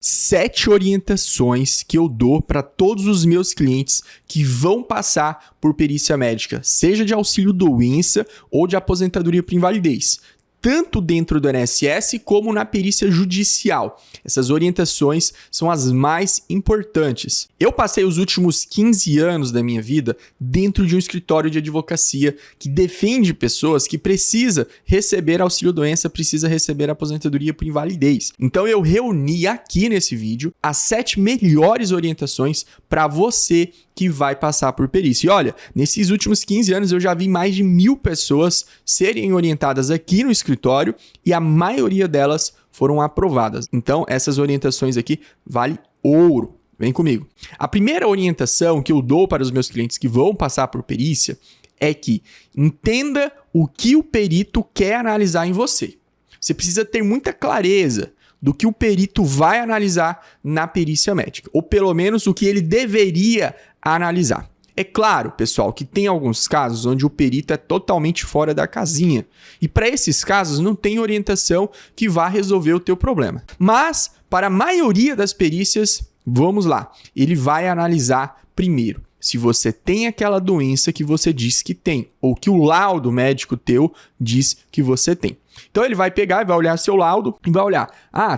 7 orientações que eu dou para todos os meus clientes que vão passar por perícia médica, seja de auxílio-doença ou de aposentadoria por invalidez, tanto dentro do INSS como na perícia judicial. Essas orientações são as mais importantes. Eu passei os últimos 15 anos da minha vida dentro de um escritório de advocacia que defende pessoas que precisam receber auxílio-doença, precisa receber aposentadoria por invalidez. Então eu reuni aqui nesse vídeo as 7 melhores orientações para você que vai passar por perícia. E olha, nesses últimos 15 anos eu já vi mais de 1000 pessoas serem orientadas aqui no escritório e a maioria delas foram aprovadas. Então, essas orientações aqui valem ouro. Vem comigo. A primeira orientação que eu dou para os meus clientes que vão passar por perícia é que entenda o que o perito quer analisar em você. Você precisa ter muita clareza do que o perito vai analisar na perícia médica, ou pelo menos o que ele deveria analisar. É claro, pessoal, que tem alguns casos onde o perito é totalmente fora da casinha. E para esses casos não tem orientação que vá resolver o teu problema. Mas, para a maioria das perícias, vamos lá, ele vai analisar primeiro se você tem aquela doença que você diz que tem, ou que o laudo médico teu diz que você tem. Então ele vai pegar e vai olhar seu laudo e vai olhar.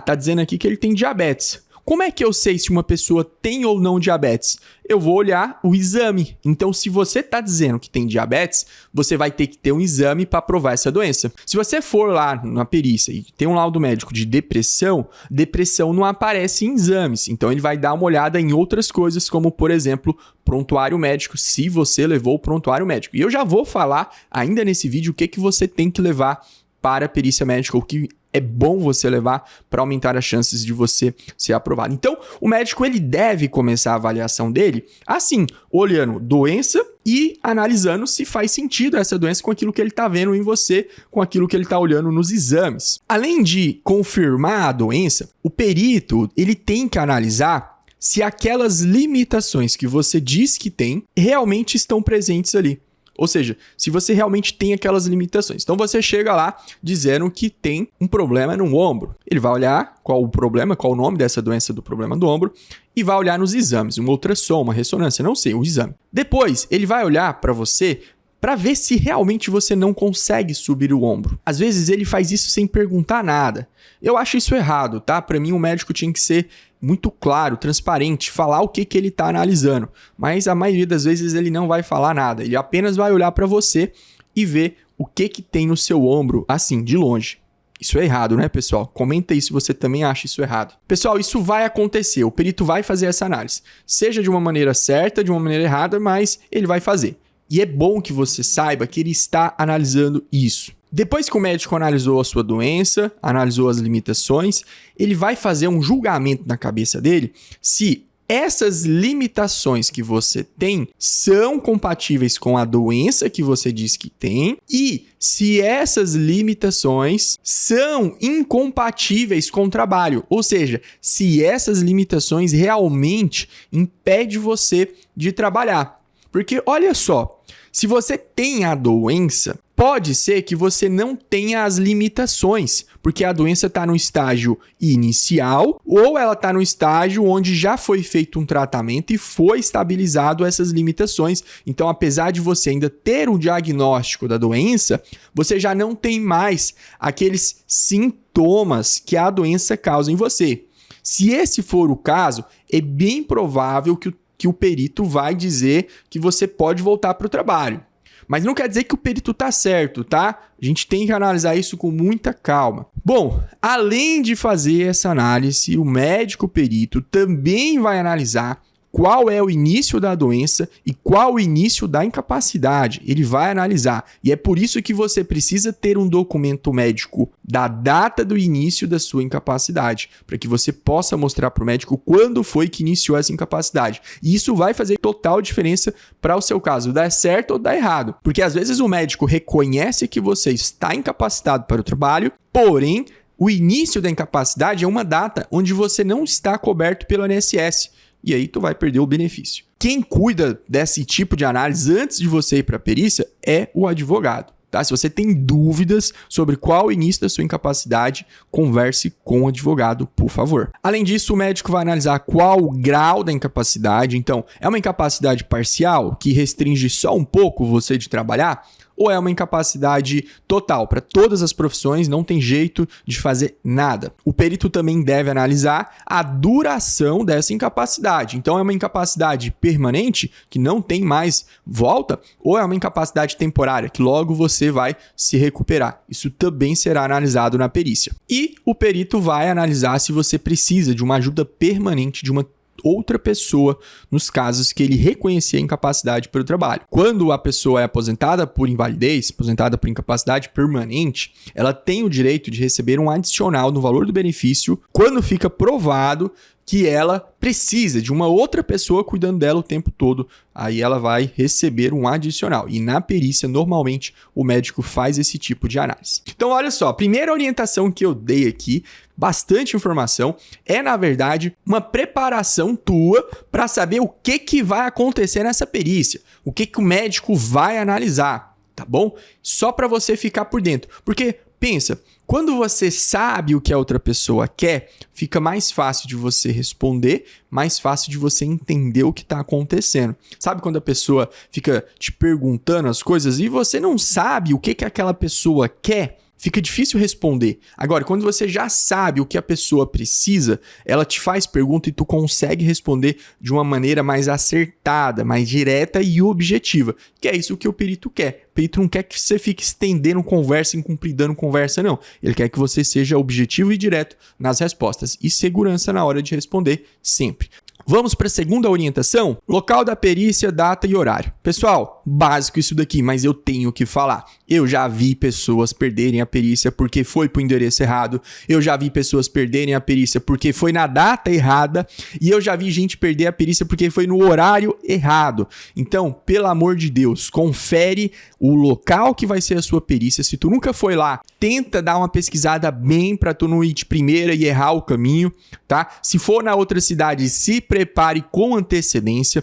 Tá dizendo aqui que ele tem diabetes. Como é que eu sei se uma pessoa tem ou não diabetes? Eu vou olhar o exame. Então, se você está dizendo que tem diabetes, você vai ter que ter um exame para provar essa doença. Se você for lá na perícia e tem um laudo médico de depressão, depressão não aparece em exames. Então, ele vai dar uma olhada em outras coisas, como, por exemplo, prontuário médico, se você levou o prontuário médico. E eu já vou falar ainda nesse vídeo o que você tem que levar para a perícia médica, o que é bom você levar para aumentar as chances de você ser aprovado. Então, o médico ele deve começar a avaliação dele assim, olhando doença e analisando se faz sentido essa doença com aquilo que ele está vendo em você, com aquilo que ele está olhando nos exames. Além de confirmar a doença, o perito ele tem que analisar se aquelas limitações que você diz que tem realmente estão presentes ali. Ou seja, se você realmente tem aquelas limitações. Então você chega lá dizendo que tem um problema no ombro. Ele vai olhar qual o problema, qual o nome dessa doença do problema do ombro e vai olhar nos exames, um ultrassom, uma ressonância, não sei, um exame. Depois, ele vai olhar para você para ver se realmente você não consegue subir o ombro. Às vezes ele faz isso sem perguntar nada. Eu acho isso errado, tá? Para mim o médico tinha que ser muito claro, transparente, falar o que ele está analisando. Mas a maioria das vezes ele não vai falar nada. Ele apenas vai olhar para você e ver o que tem no seu ombro, assim, de longe. Isso é errado, né, pessoal? Comenta aí se você também acha isso errado. Pessoal, isso vai acontecer. O perito vai fazer essa análise. Seja de uma maneira certa, de uma maneira errada, mas ele vai fazer. E é bom que você saiba que ele está analisando isso. Depois que o médico analisou a sua doença, analisou as limitações, ele vai fazer um julgamento na cabeça dele se essas limitações que você tem são compatíveis com a doença que você diz que tem e se essas limitações são incompatíveis com o trabalho. Ou seja, se essas limitações realmente impedem você de trabalhar. Porque olha só, se você tem a doença, pode ser que você não tenha as limitações, porque a doença está no estágio inicial ou ela está no estágio onde já foi feito um tratamento e foi estabilizado essas limitações. Então, apesar de você ainda ter um diagnóstico da doença, você já não tem mais aqueles sintomas que a doença causa em você. Se esse for o caso, é bem provável que o perito vai dizer que você pode voltar para o trabalho. Mas não quer dizer que o perito está certo, tá? A gente tem que analisar isso com muita calma. Bom, além de fazer essa análise, o médico perito também vai analisar qual é o início da doença e qual o início da incapacidade. Ele vai analisar. E é por isso que você precisa ter um documento médico da data do início da sua incapacidade, para que você possa mostrar para o médico quando foi que iniciou essa incapacidade. E isso vai fazer total diferença para o seu caso, dar certo ou dar errado. Porque às vezes o médico reconhece que você está incapacitado para o trabalho, porém, o início da incapacidade é uma data onde você não está coberto pelo INSS. E aí tu vai perder o benefício. Quem cuida desse tipo de análise antes de você ir para a perícia é o advogado. tá? Se você tem dúvidas sobre qual o início da sua incapacidade, converse com o advogado, por favor. Além disso, o médico vai analisar qual o grau da incapacidade. Então, é uma incapacidade parcial que restringe só um pouco você de trabalhar? Ou é uma incapacidade total? Para todas as profissões, não tem jeito de fazer nada. O perito também deve analisar a duração dessa incapacidade. Então, é uma incapacidade permanente, que não tem mais volta, ou é uma incapacidade temporária, que logo você vai se recuperar. Isso também será analisado na perícia. E o perito vai analisar se você precisa de uma ajuda permanente de uma outra pessoa nos casos que ele reconhecer a incapacidade pelo trabalho. Quando a pessoa é aposentada por invalidez, aposentada por incapacidade permanente, ela tem o direito de receber um adicional no valor do benefício quando fica provado que ela precisa de uma outra pessoa cuidando dela o tempo todo. Aí ela vai receber um adicional. E na perícia, normalmente, o médico faz esse tipo de análise. Então, olha só, a primeira orientação que eu dei aqui, bastante informação, é, na verdade, uma preparação tua para saber o que vai acontecer nessa perícia. O que o médico vai analisar, tá bom? Só para você ficar por dentro. Porque, pensa, quando você sabe o que a outra pessoa quer, fica mais fácil de você responder, mais fácil de você entender o que está acontecendo. Sabe quando a pessoa fica te perguntando as coisas e você não sabe o que aquela pessoa quer? Fica difícil responder. Agora, quando você já sabe o que a pessoa precisa, ela te faz pergunta e tu consegue responder de uma maneira mais acertada, mais direta e objetiva. Que é isso que o perito quer. O perito não quer que você fique estendendo conversa, incumpridando conversa, não. Ele quer que você seja objetivo e direto nas respostas. E segurança na hora de responder, sempre. Vamos para a segunda orientação? Local da perícia, data e horário. Pessoal, básico isso daqui, mas eu tenho que falar. Eu já vi pessoas perderem a perícia porque foi para o endereço errado. Eu já vi pessoas perderem a perícia porque foi na data errada. E eu já vi gente perder a perícia porque foi no horário errado. Então, pelo amor de Deus, confere o local que vai ser a sua perícia. Se tu nunca foi lá, tenta dar uma pesquisada bem para tu não ir de primeira e errar o caminho, tá? Se for na outra cidade, se prepare com antecedência.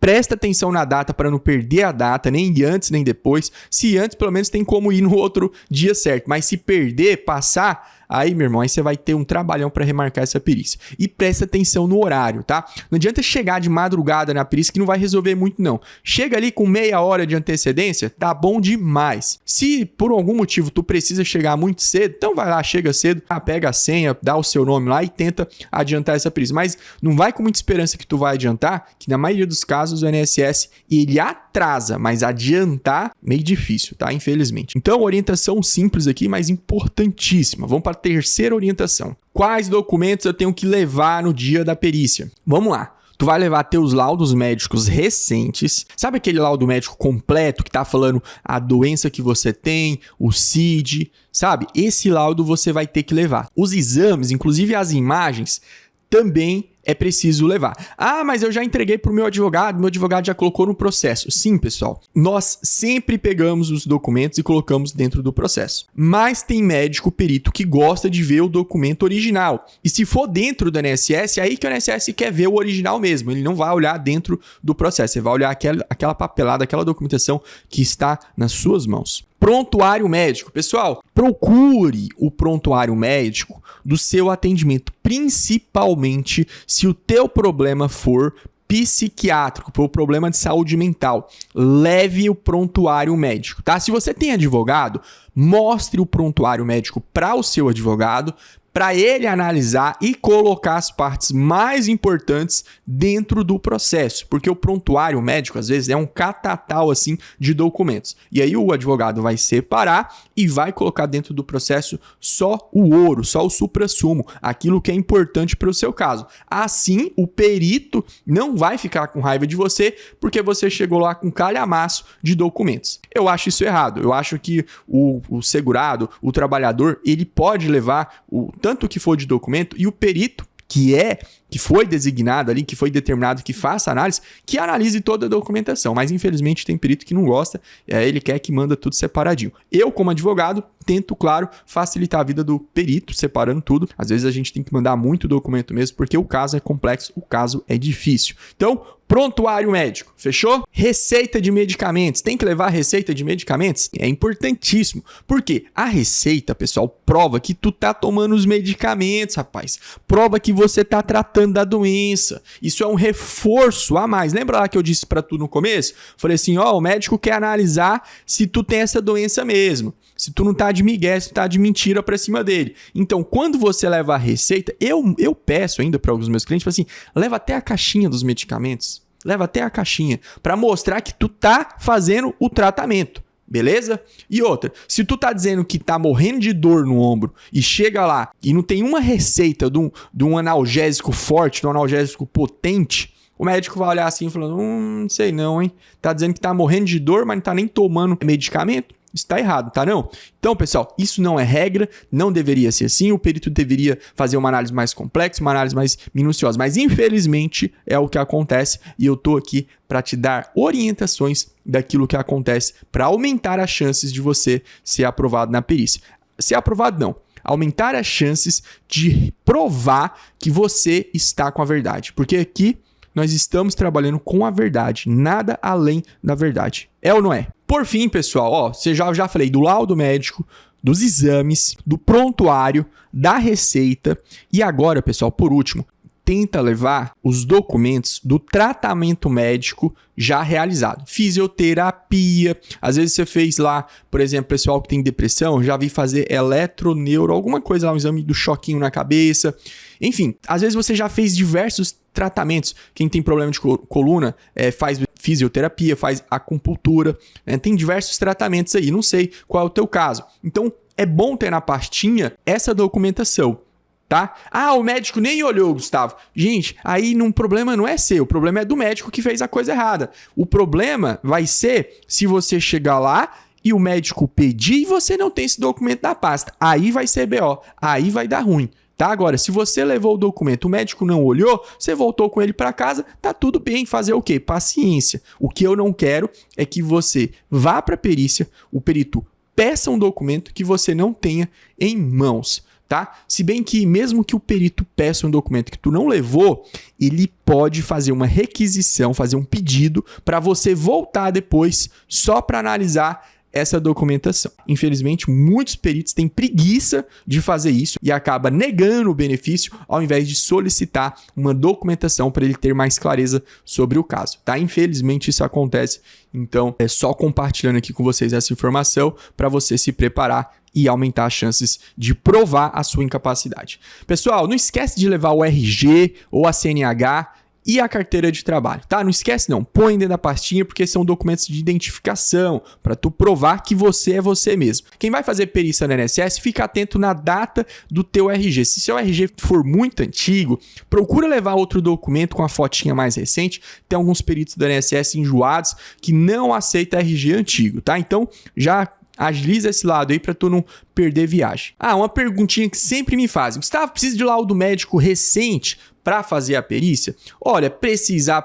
Presta atenção na data para não perder a data, nem antes nem depois. Se antes, pelo menos tem como ir no outro dia certo. Mas se perder, passar, aí, meu irmão, aí você vai ter um trabalhão para remarcar essa perícia. E presta atenção no horário, tá? Não adianta chegar de madrugada na perícia que não vai resolver muito, não. Chega ali com meia hora de antecedência, tá bom demais. Se por algum motivo tu precisa chegar muito cedo, então vai lá, chega cedo, pega a senha, dá o seu nome lá e tenta adiantar essa perícia. Mas não vai com muita esperança que tu vai adiantar, que na maioria dos casos o INSS, ele atrasa, mas adiantar, meio difícil, tá? Infelizmente. Então, orientação simples aqui, mas importantíssima. Vamos para a terceira orientação. Quais documentos eu tenho que levar no dia da perícia? Vamos lá. Tu vai levar teus laudos médicos recentes. Sabe aquele laudo médico completo que tá falando a doença que você tem, o CID, sabe? Esse laudo você vai ter que levar. Os exames, inclusive as imagens, também é preciso levar. Ah, mas eu já entreguei para o meu advogado já colocou no processo. Sim, pessoal, nós sempre pegamos os documentos e colocamos dentro do processo. Mas tem médico perito que gosta de ver o documento original. E se for dentro do INSS, é aí que o INSS quer ver o original mesmo. Ele não vai olhar dentro do processo, ele vai olhar aquela papelada, aquela documentação que está nas suas mãos. Prontuário médico. Pessoal, procure o prontuário médico do seu atendimento, principalmente se o teu problema for psiquiátrico, for problema de saúde mental. Leve o prontuário médico, tá? Se você tem advogado, mostre o prontuário médico para o seu advogado, para ele analisar e colocar as partes mais importantes dentro do processo, porque o prontuário médico, às vezes, é um catatal, assim, de documentos. E aí o advogado vai separar e vai colocar dentro do processo só o ouro, só o suprassumo, aquilo que é importante para o seu caso. Assim, o perito não vai ficar com raiva de você, porque você chegou lá com calhamaço de documentos. Eu acho isso errado. Eu acho que o segurado, o trabalhador, ele pode levar tanto que for de documento e o perito que foi designado ali, que foi determinado que faça análise, que analise toda a documentação. Mas, infelizmente, tem perito que não gosta, ele quer que manda tudo separadinho. Eu, como advogado, tento, claro, facilitar a vida do perito, separando tudo. Às vezes a gente tem que mandar muito documento mesmo, porque o caso é complexo, o caso é difícil. Então, prontuário médico, fechou? Receita de medicamentos. Tem que levar receita de medicamentos? É importantíssimo. Porque a receita, pessoal, prova que tu tá tomando os medicamentos, rapaz. Prova que você tá tratando da doença. Isso é um reforço a mais. Lembra lá que eu disse pra tu no começo? Falei assim, ó, o médico quer analisar se tu tem essa doença mesmo. Se tu não tá de migué, se tu tá de mentira pra cima dele. Então, quando você leva a receita, eu peço ainda para alguns meus clientes, assim, leva até a caixinha dos medicamentos. Leva até a caixinha para mostrar que tu tá fazendo o tratamento. Beleza? E outra, se tu tá dizendo que tá morrendo de dor no ombro e chega lá e não tem uma receita de um analgésico forte, de um analgésico potente, o médico vai olhar assim falando, não sei não, hein? Tá dizendo que tá morrendo de dor, mas não tá nem tomando medicamento? Isso tá errado, tá não? Então, pessoal, isso não é regra, não deveria ser assim, o perito deveria fazer uma análise mais complexa, uma análise mais minuciosa, mas infelizmente é o que acontece e eu tô aqui para te dar orientações daquilo que acontece para aumentar as chances de você ser aprovado na perícia. Ser aprovado não, aumentar as chances de provar que você está com a verdade, porque aqui nós estamos trabalhando com a verdade, nada além da verdade. É ou não é? Por fim, pessoal, ó, já falei do laudo médico, dos exames, do prontuário, da receita e agora, pessoal, por último, tenta levar os documentos do tratamento médico já realizado. Fisioterapia, às vezes você fez lá, por exemplo, pessoal que tem depressão, já vi fazer eletroneuro, alguma coisa lá, um exame do choquinho na cabeça. Enfim, às vezes você já fez diversos tratamentos. Quem tem problema de coluna faz fisioterapia, faz acupuntura, né? Tem diversos tratamentos aí, não sei qual é o teu caso. Então, é bom ter na pastinha essa documentação. Tá? Ah, o médico nem olhou, Gustavo. Gente, aí o problema não é seu, o problema é do médico que fez a coisa errada. O problema vai ser se você chegar lá e o médico pedir e você não tem esse documento da pasta. Aí vai ser BO, aí vai dar ruim. Tá? Agora, se você levou o documento, o médico não olhou, você voltou com ele para casa, tá tudo bem. Fazer o quê? Paciência. O que eu não quero é que você vá para a perícia, o perito peça um documento que você não tenha em mãos. Tá? Se bem que mesmo que o perito peça um documento que tu não levou, ele pode fazer uma requisição, fazer um pedido para você voltar depois só para analisar essa documentação. Infelizmente, muitos peritos têm preguiça de fazer isso e acaba negando o benefício ao invés de solicitar uma documentação para ele ter mais clareza sobre o caso, tá? Infelizmente, isso acontece. Então, é só compartilhando aqui com vocês essa informação para você se preparar e aumentar as chances de provar a sua incapacidade. Pessoal, não esquece de levar o RG ou a CNH e a carteira de trabalho, tá? Não esquece não, põe dentro da pastinha porque são documentos de identificação para tu provar que você é você mesmo. Quem vai fazer perícia no INSS, fica atento na data do teu RG. Se seu RG for muito antigo, procura levar outro documento com a fotinha mais recente. Tem alguns peritos do INSS enjoados que não aceitam RG antigo, tá? Então, já agiliza esse lado aí para tu não perder viagem. Ah, uma perguntinha que sempre me fazem. Gustavo, precisa de laudo médico recente para fazer a perícia? Olha, precisar,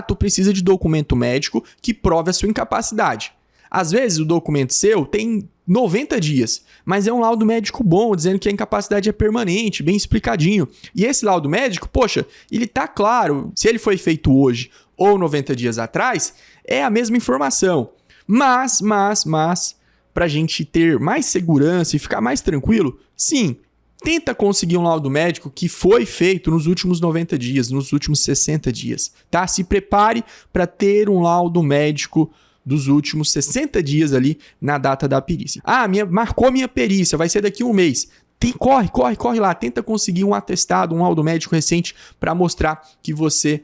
tu precisa de documento médico que prove a sua incapacidade. Às vezes o documento seu tem 90 dias, mas é um laudo médico bom, dizendo que a incapacidade é permanente, bem explicadinho. E esse laudo médico, poxa, ele tá claro, se ele foi feito hoje ou 90 dias atrás, é a mesma informação. Mas, para a gente ter mais segurança e ficar mais tranquilo, sim, tenta conseguir um laudo médico que foi feito nos últimos 90 dias, nos últimos 60 dias, tá? Se prepare para ter um laudo médico dos últimos 60 dias ali na data da perícia. Ah, marcou minha perícia, vai ser daqui a um mês. Corre lá, tenta conseguir um atestado, um laudo médico recente para mostrar que você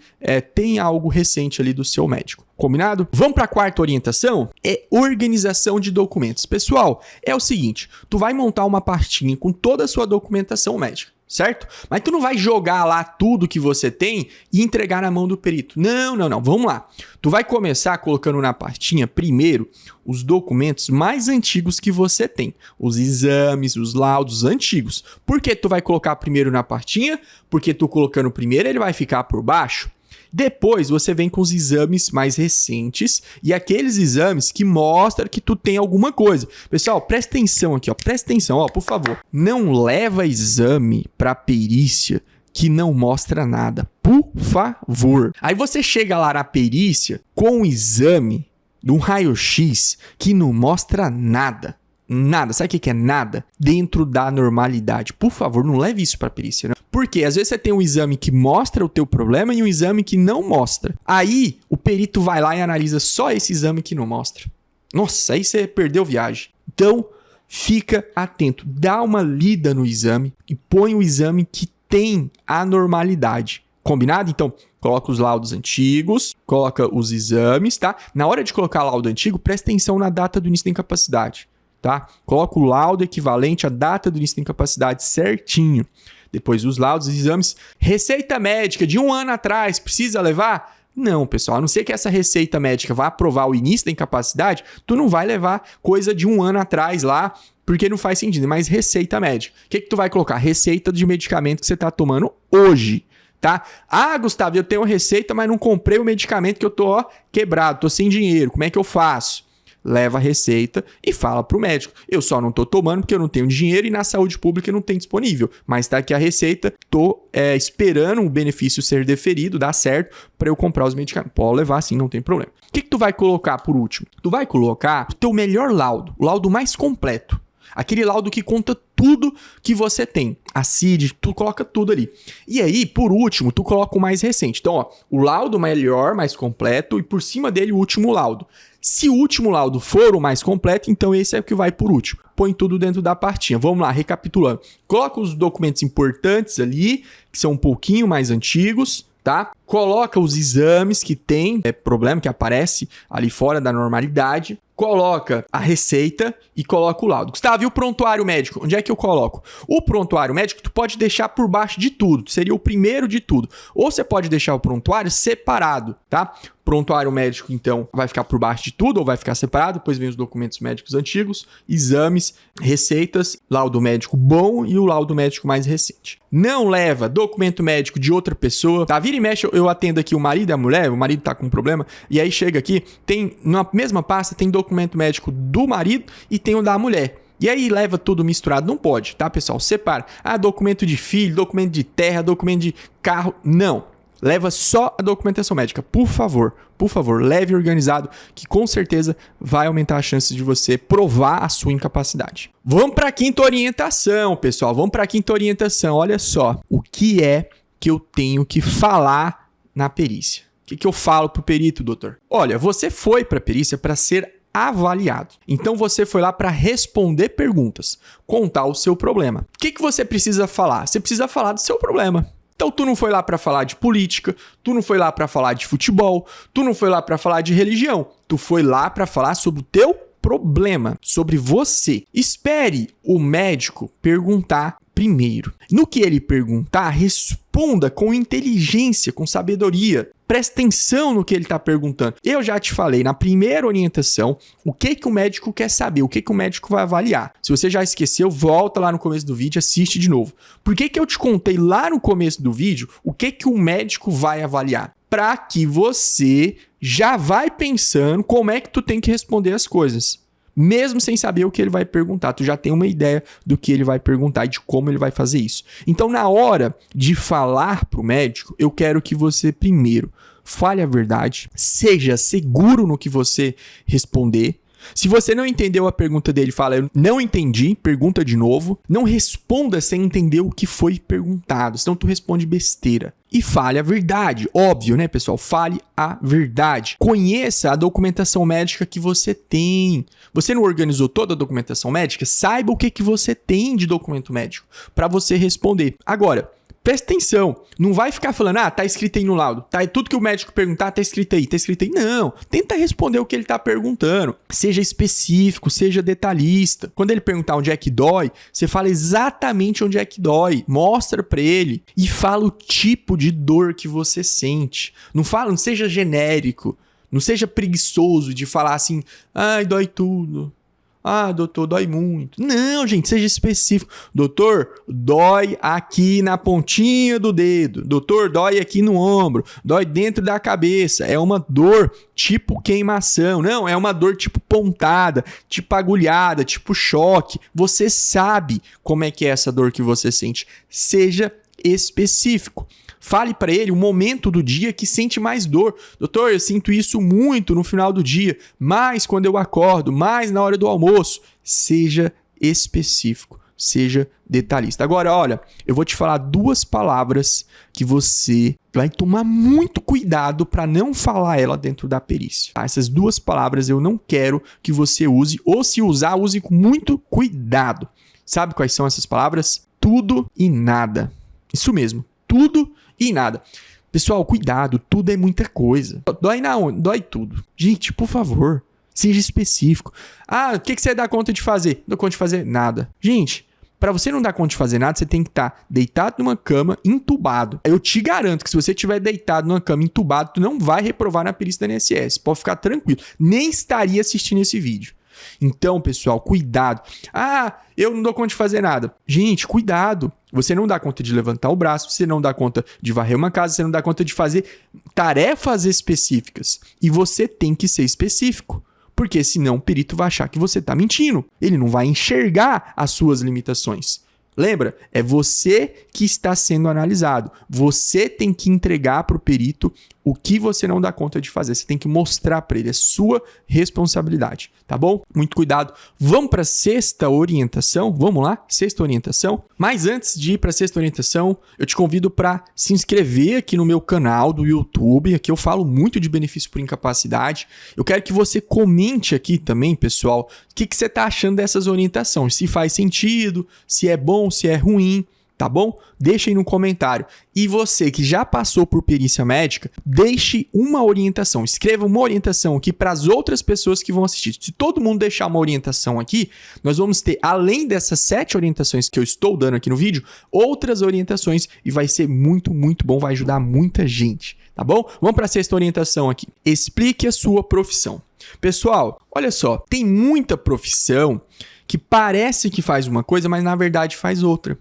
tem algo recente ali do seu médico. Combinado? Vamos para a quarta orientação? É organização de documentos. Pessoal, é o seguinte, tu vai montar uma pastinha com toda a sua documentação médica, certo? Mas tu não vai jogar lá tudo que você tem e entregar na mão do perito. Não. Vamos lá. Tu vai começar colocando na pastinha primeiro os documentos mais antigos que você tem. Os exames, os laudos antigos. Por que tu vai colocar primeiro na pastinha? Porque tu colocando primeiro ele vai ficar por baixo. Depois você vem com os exames mais recentes e aqueles exames que mostram que tu tem alguma coisa. Pessoal, presta atenção aqui, ó. Presta atenção, ó, por favor. Não leva exame para perícia que não mostra nada, por favor. Aí você chega lá na perícia com um exame de um raio-x que não mostra nada. Nada. Sabe o que é nada? Dentro da normalidade. Por favor, não leve isso para perícia, né? Porque às vezes você tem um exame que mostra o teu problema e um exame que não mostra. Aí o perito vai lá e analisa só esse exame que não mostra. Nossa, aí você perdeu viagem. Então, fica atento. Dá uma lida no exame e põe o exame que tem anormalidade. Combinado? Então, coloca os laudos antigos, coloca os exames, tá? Na hora de colocar laudo antigo, presta atenção na data do início da incapacidade, tá? Coloca o laudo equivalente à data do início da incapacidade certinho. Depois os laudos, os exames. Receita médica de 1 ano atrás, precisa levar? Não, pessoal. A não ser que essa receita médica vá aprovar o início da incapacidade, tu não vai levar coisa de 1 ano atrás lá, porque não faz sentido. Mas receita médica. O que tu vai colocar? Receita de medicamento que você está tomando hoje, tá? Ah, Gustavo, eu tenho receita, mas não comprei o medicamento que eu tô quebrado, tô sem dinheiro. Como é que eu faço? Leva a receita e fala pro médico. Eu só não tô tomando porque eu não tenho dinheiro e na saúde pública não tem disponível. Mas tá aqui a receita, tô esperando o benefício ser deferido, dar certo, para eu comprar os medicamentos. Pode levar sim, não tem problema. O que tu vai colocar por último? Tu vai colocar o teu melhor laudo, o laudo mais completo. Aquele laudo que conta tudo que você tem. A CID, tu coloca tudo ali. E aí, por último, tu coloca o mais recente. Então, ó, o laudo melhor, mais completo, e por cima dele o último laudo. Se o último laudo for o mais completo, então esse é o que vai por último. Põe tudo dentro da pastinha. Vamos lá, recapitulando. Coloca os documentos importantes ali, que são um pouquinho mais antigos, tá? Coloca os exames que tem problema, que aparece ali fora da normalidade. Coloca a receita e coloca o laudo. Gustavo, e o prontuário médico? Onde é que eu coloco? O prontuário médico tu pode deixar por baixo de tudo. Seria o primeiro de tudo. Ou você pode deixar o prontuário separado, tá? Prontuário médico, então, vai ficar por baixo de tudo ou vai ficar separado. Depois vem os documentos médicos antigos, exames, receitas, laudo médico bom e o laudo médico mais recente. Não leva documento médico de outra pessoa, tá? Vira e mexe, eu atendo aqui o marido e a mulher, o marido tá com um problema, e aí chega aqui, tem, na mesma pasta, tem documento médico do marido e tem o da mulher. E aí leva tudo misturado, não pode, tá, pessoal? Separa. Ah, documento de filho, documento de terra, documento de carro, não. Leva só a documentação médica, por favor, leve organizado, que com certeza vai aumentar a chance de você provar a sua incapacidade. Vamos para a quinta orientação, pessoal, olha só, o que é que eu tenho que falar na perícia? O que eu falo pro perito, doutor? Olha, você foi para a perícia para ser avaliado. Então você foi lá para responder perguntas, contar o seu problema. O que você precisa falar? Você precisa falar do seu problema. Então tu não foi lá para falar de política, tu não foi lá para falar de futebol, tu não foi lá para falar de religião, tu foi lá para falar sobre o teu problema, sobre você. Espere o médico perguntar primeiro. No que ele perguntar, responda com inteligência, com sabedoria. Presta atenção no que ele está perguntando. Eu já te falei na primeira orientação o que o médico quer saber, o que o médico vai avaliar. Se você já esqueceu, volta lá no começo do vídeo e assiste de novo. Por que eu te contei lá no começo do vídeo o que o médico vai avaliar? Para que você já vai pensando como é que tu tem que responder as coisas. Mesmo sem saber o que ele vai perguntar, tu já tem uma ideia do que ele vai perguntar e de como ele vai fazer isso. Então, na hora de falar para o médico, eu quero que você primeiro fale a verdade, seja seguro no que você responder. Se você não entendeu a pergunta dele, fala, eu não entendi, pergunta de novo. Não responda sem entender o que foi perguntado, senão tu responde besteira. E fale a verdade, óbvio, né, pessoal? Fale a verdade. Conheça a documentação médica que você tem. Você não organizou toda a documentação médica? Saiba o que você tem de documento médico para você responder. Agora, presta atenção, não vai ficar falando, tá escrito aí no laudo, tá, tudo que o médico perguntar tá escrito aí. Não, tenta responder o que ele tá perguntando. Seja específico, seja detalhista. Quando ele perguntar onde é que dói, você fala exatamente onde é que dói. Mostra pra ele e fala o tipo de dor que você sente. Não seja genérico, não seja preguiçoso de falar assim, ai, dói tudo. Ah, doutor, dói muito. Não, gente, seja específico. Doutor, dói aqui na pontinha do dedo. Doutor, dói aqui no ombro. Dói dentro da cabeça. É uma dor tipo queimação. Não, é uma dor tipo pontada, tipo agulhada, tipo choque. Você sabe como é que é essa dor que você sente. Seja específico. Fale para ele o momento do dia que sente mais dor. Doutor, eu sinto isso muito no final do dia, mais quando eu acordo, mais na hora do almoço. Seja específico, seja detalhista. Agora, olha, eu vou te falar 2 palavras que você vai tomar muito cuidado para não falar ela dentro da perícia. Tá? Essas 2 palavras eu não quero que você use, ou se usar, use com muito cuidado. Sabe quais são essas palavras? Tudo e nada. Isso mesmo, tudo e nada. Pessoal, cuidado, tudo é muita coisa. Dói na onde? Dói tudo. Gente, por favor, seja específico. Ah, o que você dá conta de fazer? Não dou conta de fazer nada. Gente, para você não dar conta de fazer nada, você tem que estar deitado numa cama, entubado. Eu te garanto que se você estiver deitado numa cama, entubado, tu não vai reprovar na perícia da INSS. Pode ficar tranquilo. Nem estaria assistindo esse vídeo. Então, pessoal, cuidado. Ah, eu não dou conta de fazer nada. Gente, cuidado. Você não dá conta de levantar o braço, você não dá conta de varrer uma casa, você não dá conta de fazer tarefas específicas. E você tem que ser específico. Porque senão o perito vai achar que você está mentindo. Ele não vai enxergar as suas limitações. Lembra? É você que está sendo analisado. Você tem que entregar para o perito o que você não dá conta de fazer. Você tem que mostrar para ele. É sua responsabilidade. Tá bom? Muito cuidado. Vamos para a 6ª orientação? Vamos lá? 6ª orientação. Mas antes de ir para a 6ª orientação, eu te convido para se inscrever aqui no meu canal do YouTube. Aqui eu falo muito de benefício por incapacidade. Eu quero que você comente aqui também, pessoal, o que você está achando dessas orientações. Se faz sentido, se é bom, se é ruim. Tá bom? Deixa aí no comentário. E você que já passou por perícia médica, deixe uma orientação. Escreva uma orientação aqui para as outras pessoas que vão assistir. Se todo mundo deixar uma orientação aqui, nós vamos ter, além dessas 7 orientações que eu estou dando aqui no vídeo, outras orientações e vai ser muito, muito bom. Vai ajudar muita gente. Tá bom? Vamos para a 6ª orientação aqui. Explique a sua profissão. Pessoal, olha só. Tem muita profissão que parece que faz uma coisa, mas na verdade faz outra.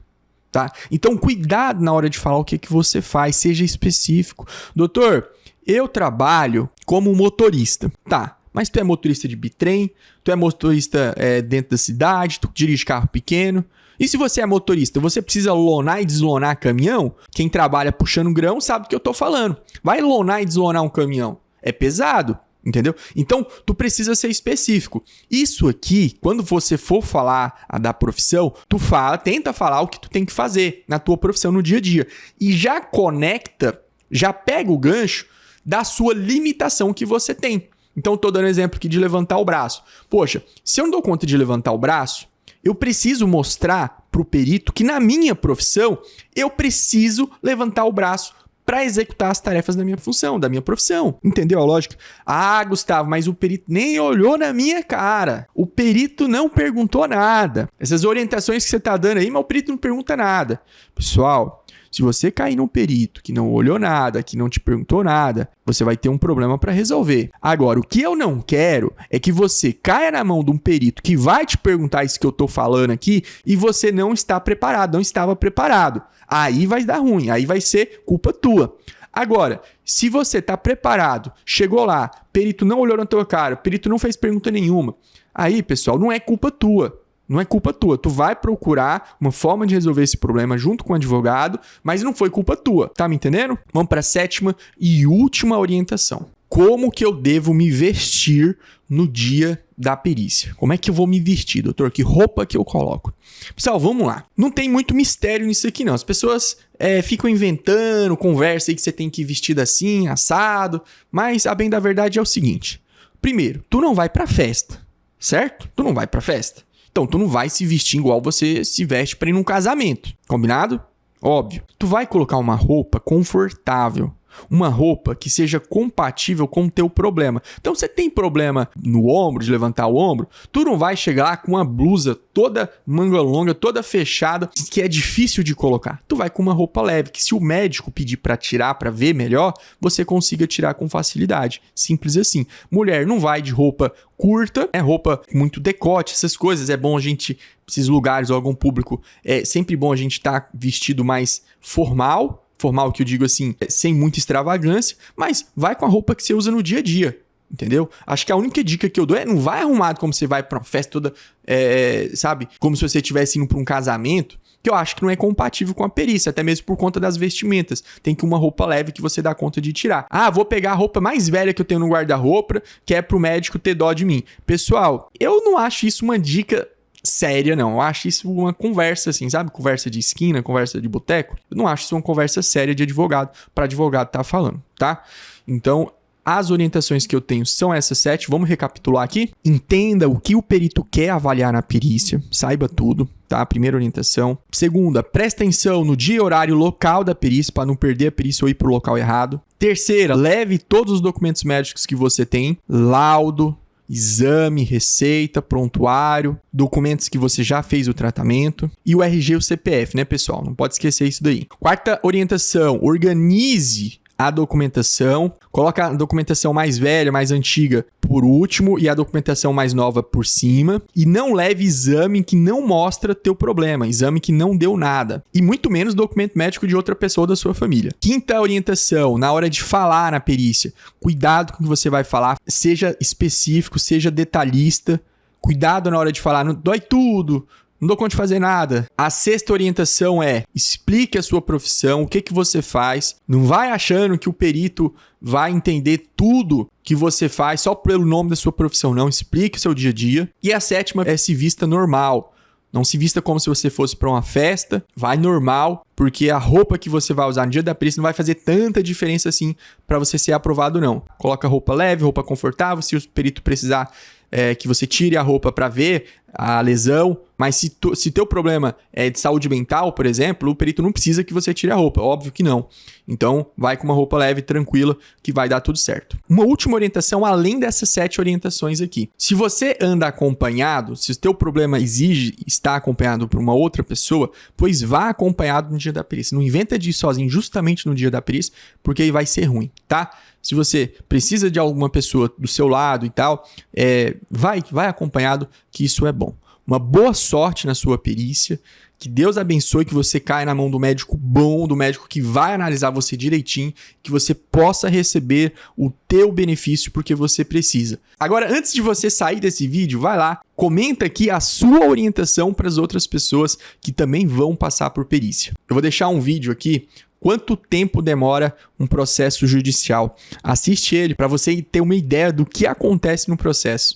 Tá? Então, cuidado na hora de falar o que você faz, seja específico. Doutor, eu trabalho como motorista. Tá, mas tu é motorista de bitrem, tu é motorista dentro da cidade, tu dirige carro pequeno. E se você é motorista, você precisa lonar e deslonar caminhão? Quem trabalha puxando grão sabe do que eu tô falando. Vai lonar e deslonar um caminhão. É pesado. Entendeu? Então, tu precisa ser específico. Isso aqui, quando você for falar da profissão, tenta falar o que tu tem que fazer na tua profissão no dia a dia. E já conecta, já pega o gancho da sua limitação que você tem. Então, tô dando exemplo aqui de levantar o braço. Poxa, se eu não dou conta de levantar o braço, eu preciso mostrar pro perito que na minha profissão, eu preciso levantar o braço para executar as tarefas da minha função, da minha profissão. Entendeu a lógica? Ah, Gustavo, mas o perito nem olhou na minha cara. O perito não perguntou nada. Essas orientações que você está dando aí, mas o perito não pergunta nada. Pessoal, se você cair num perito que não olhou nada, que não te perguntou nada, você vai ter um problema para resolver. Agora, o que eu não quero é que você caia na mão de um perito que vai te perguntar isso que eu estou falando aqui e você não está preparado, não estava preparado. Aí vai dar ruim, aí vai ser culpa tua. Agora, se você está preparado, chegou lá, perito não olhou na tua cara, perito não fez pergunta nenhuma, aí, pessoal, não é culpa tua. Não é culpa tua. Tu vai procurar uma forma de resolver esse problema junto com o advogado, mas não foi culpa tua. Tá me entendendo? Vamos para a 7ª e última orientação. Como que eu devo me vestir no dia da perícia? Como é que eu vou me vestir, doutor? Que roupa que eu coloco? Pessoal, vamos lá. Não tem muito mistério nisso aqui, não. As pessoas ficam inventando, conversa aí que você tem que ir vestido assim, assado. Mas a bem da verdade é o seguinte. Primeiro, tu não vai pra festa, certo? Tu não vai pra festa. Então, tu não vai se vestir igual você se veste para ir num casamento. Combinado? Óbvio. Tu vai colocar uma roupa confortável. uma roupa que seja compatível com o teu problema. Então, você tem problema no ombro, de levantar o ombro, tu não vai chegar lá com uma blusa toda manga longa, toda fechada, que é difícil de colocar. Tu vai com uma roupa leve, que se o médico pedir para tirar, para ver melhor, você consiga tirar com facilidade. Simples assim. Mulher não vai de roupa curta, roupa com muito decote, essas coisas. É bom a gente, esses lugares, órgão público, é sempre bom a gente estar vestido mais formal que eu digo assim, sem muita extravagância, mas vai com a roupa que você usa no dia a dia, entendeu? Acho que a única dica que eu dou não vai arrumado como você vai pra uma festa toda, sabe? Como se você estivesse indo pra um casamento, que eu acho que não é compatível com a perícia, até mesmo por conta das vestimentas. Tem que uma roupa leve que você dá conta de tirar. Ah, vou pegar a roupa mais velha que eu tenho no guarda-roupa, que é pro médico ter dó de mim. Pessoal, eu não acho isso uma dica séria, não. Eu acho isso uma conversa, assim, sabe? Conversa de esquina, conversa de boteco. Eu não acho isso uma conversa séria de advogado, para advogado tá falando, tá? Então, as orientações que eu tenho são essas 7. Vamos recapitular aqui. Entenda o que o perito quer avaliar na perícia. Saiba tudo, tá? Primeira orientação. Segunda, presta atenção no dia, horário, local da perícia para não perder a perícia ou ir pro local errado. Terceira, leve todos os documentos médicos que você tem. Laudo, exame, receita, prontuário, documentos que você já fez o tratamento e o RG e o CPF, né, pessoal? Não pode esquecer isso daí. Quarta orientação, organize a documentação, coloca a documentação mais velha, mais antiga por último e a documentação mais nova por cima e não leve exame que não mostra teu problema, exame que não deu nada e muito menos documento médico de outra pessoa da sua família. Quinta orientação, na hora de falar na perícia, cuidado com o que você vai falar, seja específico, seja detalhista, cuidado na hora de falar, não dói tudo, não dou conta de fazer nada. A sexta orientação é: explique a sua profissão, o que você faz. Não vai achando que o perito vai entender tudo que você faz só pelo nome da sua profissão, não. Explique o seu dia a dia. E a sétima é: se vista normal. Não se vista como se você fosse para uma festa. Vai normal, porque a roupa que você vai usar no dia da perícia não vai fazer tanta diferença assim para você ser aprovado, não. Coloca roupa leve, roupa confortável. Se o perito precisar que você tire a roupa para ver a lesão, mas se teu problema é de saúde mental, por exemplo, o perito não precisa que você tire a roupa, óbvio que não. Então, vai com uma roupa leve, tranquila, que vai dar tudo certo. Uma última orientação, além dessas 7 orientações aqui. Se você anda acompanhado, se o teu problema exige estar acompanhado por uma outra pessoa, pois vá acompanhado no dia da perícia. Não inventa de ir sozinho justamente no dia da perícia, porque aí vai ser ruim, tá? Se você precisa de alguma pessoa do seu lado e tal, vai acompanhado, que isso é bom. Uma boa sorte na sua perícia, que Deus abençoe, que você caia na mão do médico bom, do médico que vai analisar você direitinho, que você possa receber o teu benefício porque você precisa. Agora, antes de você sair desse vídeo, vai lá, comenta aqui a sua orientação para as outras pessoas que também vão passar por perícia. Eu vou deixar um vídeo aqui. Quanto tempo demora um processo judicial? Assiste ele para você ter uma ideia do que acontece no processo.